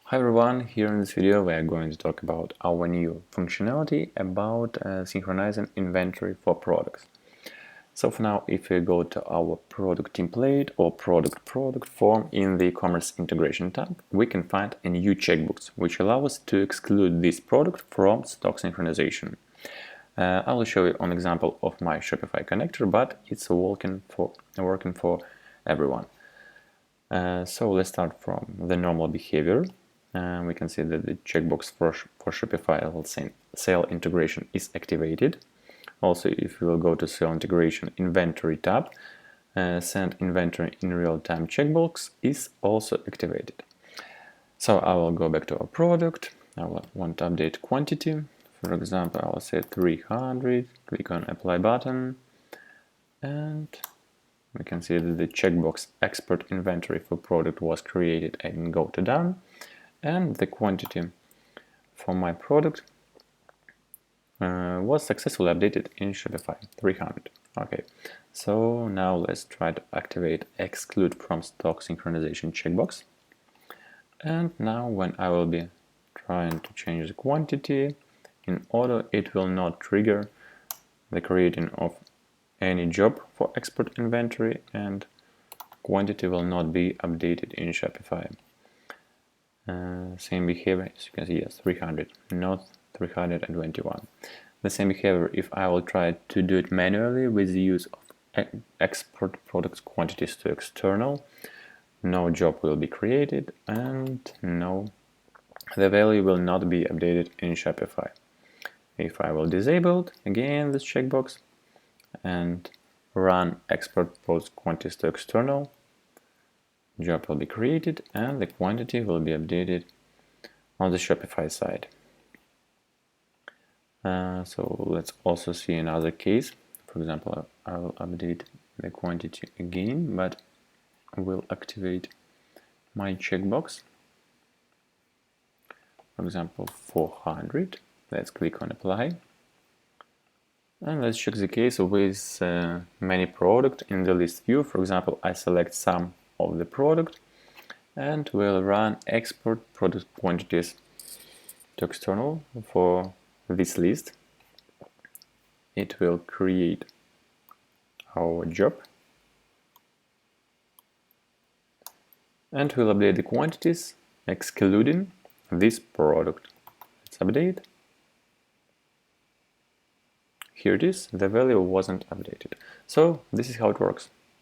Hi everyone, here in this video we are going to talk about our new functionality about synchronizing inventory for products. So for now, if we go to our product template or product form in the e-commerce integration tab, we can find a new checkbox which allows us to exclude this product from stock synchronization. I will show you an example of my Shopify connector, but it's working for everyone. So let's start from the normal behavior. We can see that the checkbox for Shopify sale integration is activated. Also, if we will go to sale integration inventory tab, send inventory in real-time checkbox is also activated. So I will go back to our product. I will want to update quantity. For example, I will say 300, click on apply button, and we can see that the checkbox export inventory for product was created and go to done. And the quantity for my product was successfully updated in Shopify, 300. Okay, so now let's try to activate exclude from stock synchronization checkbox. And now when I will be trying to change the quantity in Odoo, it will not trigger the creating of any job for export inventory, and quantity will not be updated in Shopify. Same behavior, as you can see, yes, 300, not 321. The same behavior if I will try to do it manually with the use of export product quantities to external. No job will be created, and no, the value will not be updated in Shopify. If I will disable again this checkbox and run export product quantities to external, job will be created and the quantity will be updated on the Shopify side. So let's also see another case. For example, I will update the quantity again, but I will activate my checkbox. For example, 400. Let's click on apply. And let's check the case with many products in the list view. For example, I select some of the product and will run export product quantities to external for this list. It will create our job and will update the quantities excluding this product. Let's update. Here it is, the value wasn't updated. So this is how it works.